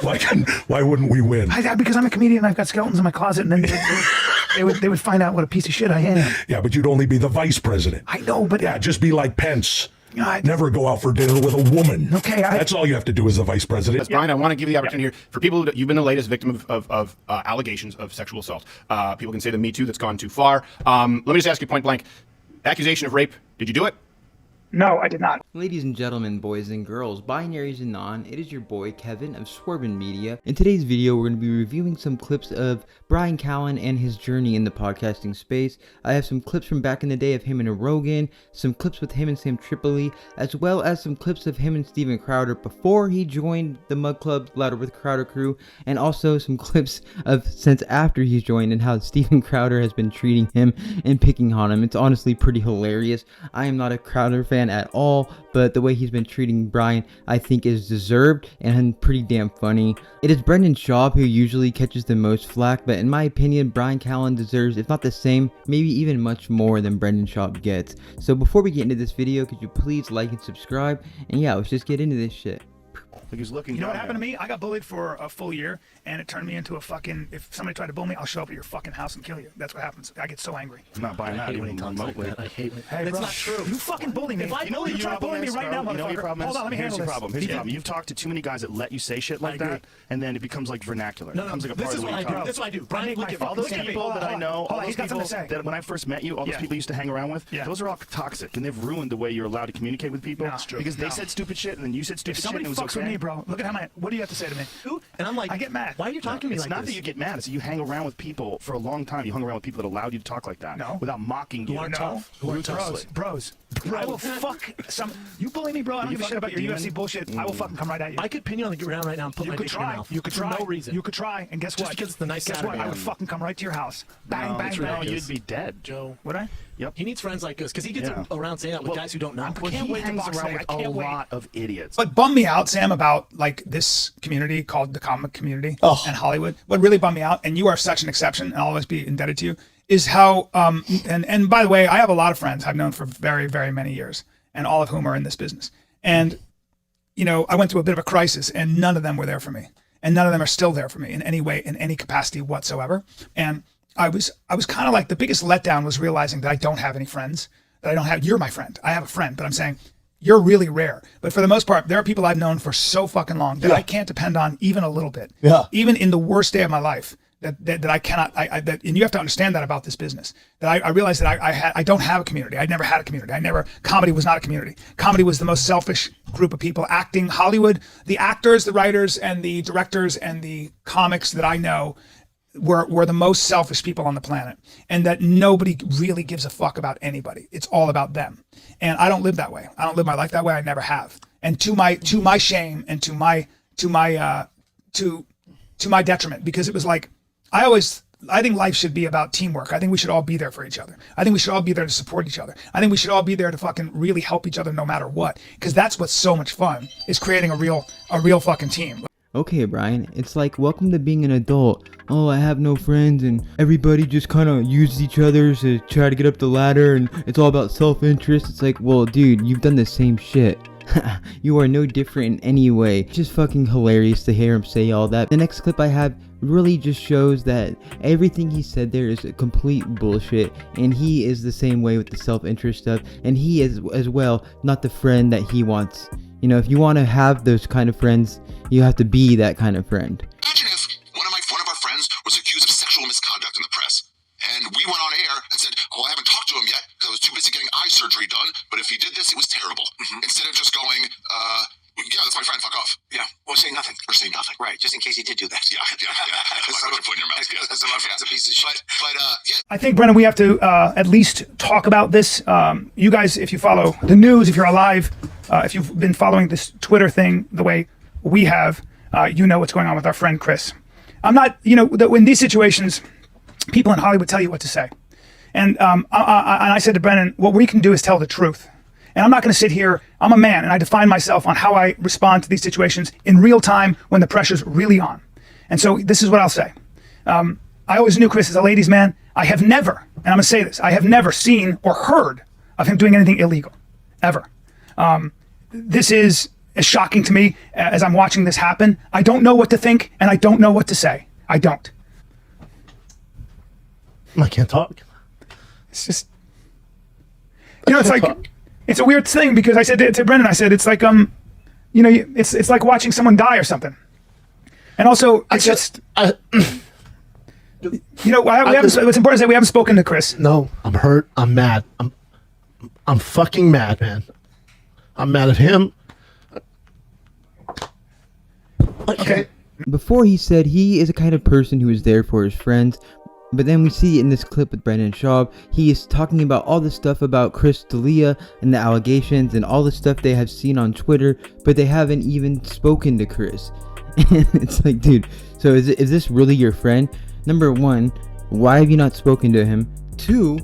Why wouldn't we win? Because I'm a comedian and I've got skeletons in my closet, and then they would find out what a piece of shit I am. Yeah, but you'd only be the vice president. I know, but yeah, just be like Pence. Never go out for dinner with a woman. Okay, that's all you have to do as the vice president. Brian, I want to give you the opportunity here for people. You've been the latest victim of allegations of sexual assault. People can say the Me Too that's gone too far. Let me just ask you point blank: accusation of rape. Did you do it? No, I did not. Ladies and gentlemen, boys and girls, binaries and non, it is your boy Kevin of Swervin Media. In today's video, we're going to be reviewing some clips of Bryan Callen and his journey in the podcasting space. I have some clips from back in the day of him and Rogan, some clips with him and Sam Tripoli, as well as some clips of him and Steven Crowder before he joined the Mug Club Louder with Crowder crew, and also some clips of since after he's joined and how Steven Crowder has been treating him and picking on him. It's honestly pretty hilarious. I am not a Crowder fan at all, but the way he's been treating Bryan I think is deserved and pretty damn funny. It is Brendan Schaub who usually catches the most flack, but in my opinion Bryan Callen deserves, if not the same, maybe even much more than Brendan Schaub gets. So before we get into this video, could you please like and subscribe, and yeah, let's just get into this shit. Like he's looking. You know what happened to me? I got bullied for a full year, and it turned me into a fucking. If somebody tried to bully me, I'll show up at your fucking house and kill you. That's what happens. I get so angry. I'm not buying that even remotely. I hate it. Hey, it's bro, not true. You fucking bully me. You know you try to bully me right now, motherfucker. You know your problem is? Hold on, let me handle Here's your this. problem. Here's your problem. You've talked to too many guys that let you say shit like that, and then it becomes like vernacular. No, it becomes like a this part is of what I do. That's what I do. Brian, look at all those look at me. people that I know, all those people that when I first met you, all those people you used to hang around with, those are all toxic, and they've ruined the way you're allowed to communicate with people because they said stupid shit, and then you said stupid shit. If somebody fucks with me, bro, look at how what do you have to say to me? And I'm like, I get mad. Why are you talking to me like this? It's not that you get mad. It's that you hang around with people for a long time. You hung around with people that allowed you to talk like that without mocking you. Who are tough. Bros. I will fuck some. You bully me, bro. I don't give a shit about your UFC bullshit. I will fucking come right at you. I could pin you on the ground right now and put my dick in your mouth. You could try. For no reason. You could try. And guess what? Just because it's the nice Guess what? I would fucking come right to your house. Bang, bang, bang. You'd be dead, Joe. Would I? Yep. He needs friends like us because he gets around saying that with guys who don't know. I can't wait to box around with a lot of idiots. What bummed me out, Sam, about like this community called the comic community and Hollywood, what really bummed me out, and you are such an exception, and I'll always be indebted to you, is how and by the way, I have a lot of friends I've known for very, very many years, and all of whom are in this business. And you know, I went through a bit of a crisis, and none of them were there for me, and none of them are still there for me in any way, in any capacity whatsoever. And I was kind of like, the biggest letdown was realizing that I don't have any friends, that I don't have. You're my friend. I have a friend, but I'm saying you're really rare. But for the most part, there are people I've known for so fucking long that I can't depend on even a little bit. Yeah. Even in the worst day of my life, that I cannot. And you have to understand that about this business. That I realized that I don't have a community. I never had a community. Comedy was not a community. Comedy was the most selfish group of people. Acting, Hollywood, the actors, the writers, and the directors, and the comics that I know were the most selfish people on the planet, and that nobody really gives a fuck about anybody. It's all about them. And I don't live that way. I don't live my life that way. I never have. And to my shame and to my detriment, because it was like, I think life should be about teamwork. I think we should all be there for each other. I think we should all be there to support each other. I think we should all be there to fucking really help each other no matter what. Because that's what's so much fun, is creating a real fucking team. Okay, Brian, it's like, welcome to being an adult. Oh, I have no friends, and everybody just kind of uses each other to try to get up the ladder, and it's all about self-interest. It's like, well, dude, you've done the same shit. You are no different in any way. It's just fucking hilarious to hear him say all that. The next clip I have really just shows that everything he said there is complete bullshit, and he is the same way with the self-interest stuff, and he is as well not the friend that he wants. You know, if you want to have those kind of friends, you have to be that kind of friend. Imagine if one of our friends was accused of sexual misconduct in the press, and we went on air and said, "Oh, I haven't talked to him yet because I was too busy getting eye surgery done. But if he did this, it was terrible." Instead of just going, "Yeah, that's my friend. Fuck off." Yeah, or say nothing. Or say nothing. Right, just in case he did do that. Yeah. That's what you put in your mouth. That's a piece of shit. But yeah. I think, Brennan, we have to at least talk about this. You guys, if you follow the news, if you're alive, if you've been following this Twitter thing the way we have, you know what's going on with our friend Chris. I'm not, in these situations, people in Hollywood tell you what to say. And I said to Brennan, what we can do is tell the truth. And I'm not going to sit here. I'm a man, and I define myself on how I respond to these situations in real time when the pressure's really on. And so this is what I'll say. I always knew Chris as a ladies' man. I have never, and I'm going to say this, I have never seen or heard of him doing anything illegal, ever. This is as shocking to me as I'm watching this happen. I don't know what to think, and I don't know what to say. I don't. I can't talk. It's just, it's like, it's a weird thing because I said to Brendan, I said, it's like, it's like watching someone die or something. And also, it's what's important is that we haven't spoken to Chris. No, I'm hurt. I'm mad. I'm fucking mad, man. I'm mad at him. Okay. Before he said he is a kind of person who is there for his friends, but then we see in this clip with Brandon Schaub, he is talking about all the stuff about Chris D'Elia and the allegations and all the stuff they have seen on Twitter, but they haven't even spoken to Chris. And it's like, dude, so is this really your friend? Number one, why have you not spoken to him? 2,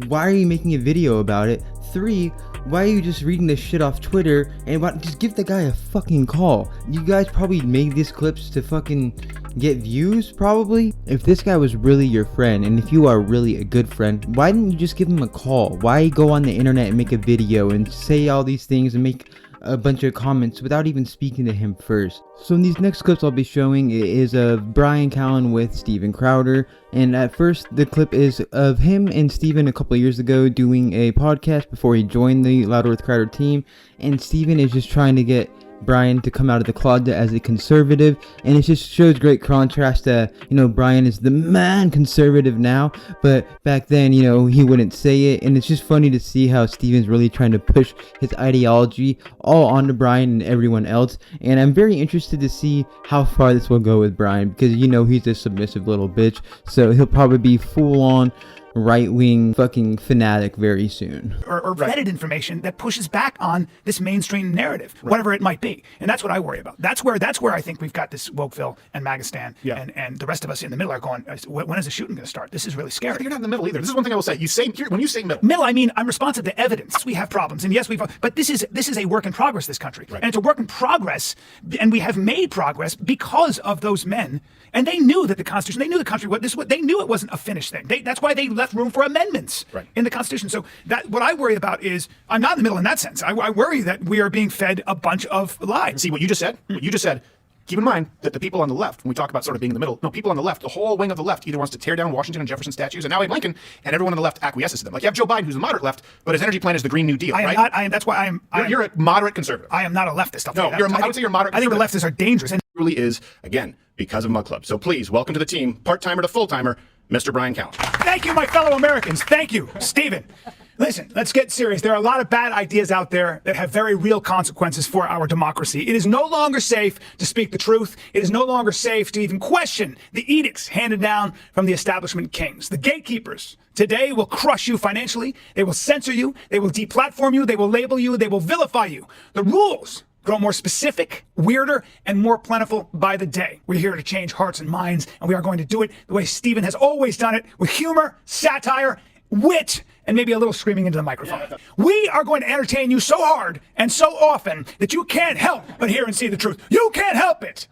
why are you making a video about it? 3, why are you just reading this shit off Twitter? And just give the guy a fucking call. You guys probably made these clips to fucking get views, probably. If this guy was really your friend, and if you are really a good friend, why didn't you just give him a call? Why go on the internet and make a video and say all these things and make a bunch of comments without even speaking to him first? So in these next clips I'll be showing is of Bryan Callen with Steven Crowder, and at first the clip is of him and Steven a couple of years ago doing a podcast before he joined the Louder with Crowder team, and Steven is just trying to get Bryan to come out of the closet as a conservative, and it just shows great contrast to, Bryan is the man conservative now, but back then, he wouldn't say it, and it's just funny to see how Steven's really trying to push his ideology all onto Bryan and everyone else, and I'm very interested to see how far this will go with Bryan, because he's a submissive little bitch, so he'll probably be full on right-wing fucking fanatic very soon. Or vetted information that pushes back on this mainstream narrative, whatever it might be. And that's what I worry about. That's where I think we've got this Wokeville and Magistan and the rest of us in the middle are going, when is the shooting going to start? This is really scary. You're not in the middle either. This is one thing I will say. When you say middle. Middle, I mean, I'm responsive to evidence. We have problems. And yes, but this is a work in progress, this country. Right. And it's a work in progress. And we have made progress because of those men. And they knew that the Constitution, they knew the country, they knew it wasn't a finished thing. That's why they left room for amendments in the Constitution. So what I worry about is, I'm not in the middle in that sense. I worry that we are being fed a bunch of lies. See, what you just said, keep in mind that the people on the left, when we talk about sort of being in the middle, people on the left, the whole wing of the left either wants to tear down Washington and Jefferson statues and now Abe Lincoln, and everyone on the left acquiesces to them. Like you have Joe Biden, who's a moderate left, but his energy plan is the Green New Deal, right? That's why you're a moderate conservative. I am not a leftist. I would say you're moderate. I think the leftists are dangerous. And really is, again, because of Mug Club. So please, welcome to the team, part-timer to full-timer, Mr. Bryan Callen. Thank you, my fellow Americans. Thank you, Steven. Listen, let's get serious. There are a lot of bad ideas out there that have very real consequences for our democracy. It is no longer safe to speak the truth. It is no longer safe to even question the edicts handed down from the establishment kings. The gatekeepers today will crush you financially. They will censor you. They will deplatform you. They will label you. They will vilify you. The rules grow more specific, weirder, and more plentiful by the day. We're here to change hearts and minds, and we are going to do it the way Steven has always done it, with humor, satire, wit, and maybe a little screaming into the microphone. We are going to entertain you so hard and so often that you can't help but hear and see the truth. You can't help it!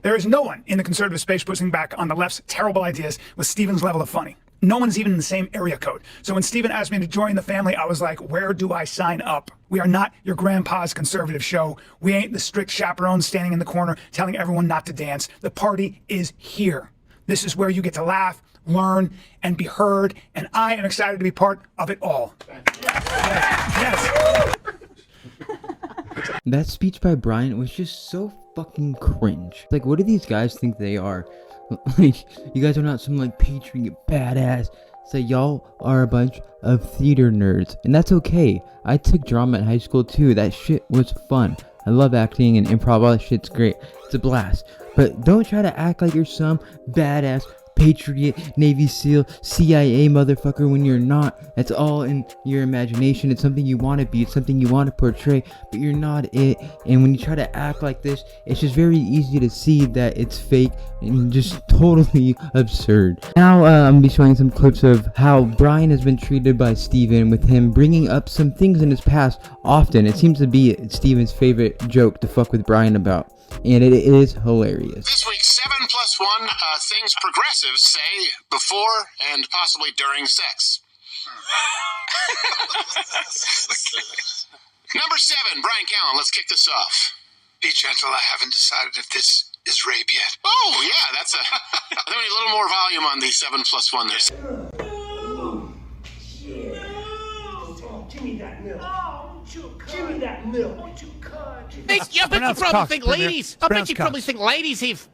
There is no one in the conservative space pushing back on the left's terrible ideas with Steven's level of funny. No one's even in the same area code. So when Steven asked me to join the family, I was like, where do I sign up? We are not your grandpa's conservative show. We ain't the strict chaperones standing in the corner telling everyone not to dance. The party is here. This is where you get to laugh, learn, and be heard, and I am excited to be part of it all. Yes. That speech by Bryan was just so fucking cringe. Like, what do these guys think they are? Like, you guys are not some like patriot badass. So y'all are a bunch of theater nerds, and that's okay. I took drama in high school too. That shit was fun. I love acting and improv. All that shit's great. It's a blast. But don't try to act like you're some badass patriot, Navy SEAL, CIA motherfucker when you're not. That's all in your imagination. It's something you want to be. It's something you want to portray, but you're not it. And when you try to act like this, it's just very easy to see that it's fake and just totally absurd. Now I'm going to be showing some clips of how Bryan has been treated by Steven, with him bringing up some things in his past often. It seems to be Steven's favorite joke to fuck with Bryan about, and it is hilarious. This week's 7+1 things progressives say before and possibly during sex. Number 7, Bryan Callen. Let's kick this off. Be gentle. I haven't decided if this is rape yet. Oh, yeah, that's a... I think we need a little more volume on the 7+1 there. Give me that milk. Give me that milk. Won't you cut? I bet you probably think ladies. I bet you probably think ladies have.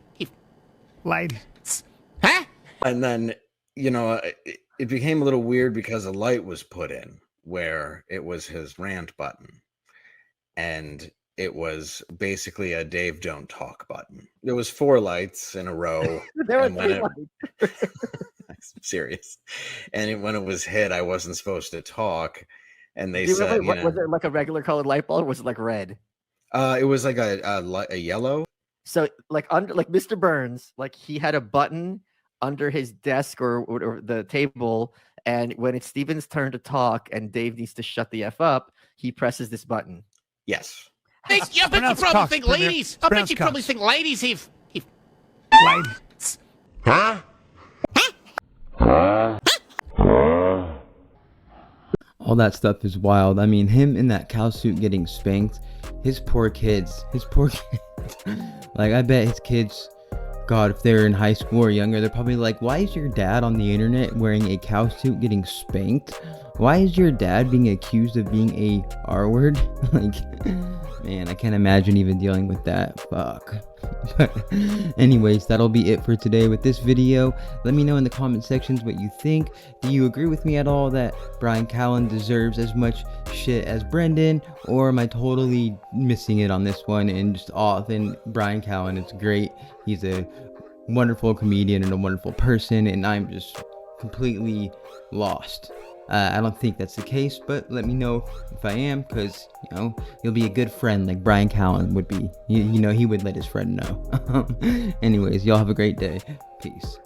Ladies. Huh? And then, it became a little weird because a light was put in where it was his rant button. And it was basically a Dave Don't Talk button. There was 4 lights in a row. There were 3 lights. I'm serious. And when it was hit, I wasn't supposed to talk. And they Do you said, remember, was it like a regular colored light bulb or was it like red? it was like a yellow. So like Mr. Burns, like he had a button under his desk or the table, and when it's Steven's turn to talk and Dave needs to shut the F up, he presses this button. Yes. I bet you probably think ladies. I bet you probably think ladies have. Ladies. All that stuff is wild. I mean, him in that cow suit getting spanked, his poor kids. Like, I bet his kids, God, if they're in high school or younger, they're probably like, why is your dad on the internet wearing a cow suit getting spanked? Why is your dad being accused of being a R-word? Like, man, I can't imagine even dealing with that. Fuck. But anyways, that'll be it for today with this video. Let me know in the comment sections what you think. Do you agree with me at all that Bryan Callen deserves as much shit as Brendan, or am I totally missing it on this one and just off? And Bryan Callen, it's great. He's a wonderful comedian and a wonderful person, and I'm just completely lost. I don't think that's the case, but let me know if I am, because, you'll be a good friend like Bryan Callen would be. He would let his friend know. Anyways, y'all have a great day. Peace.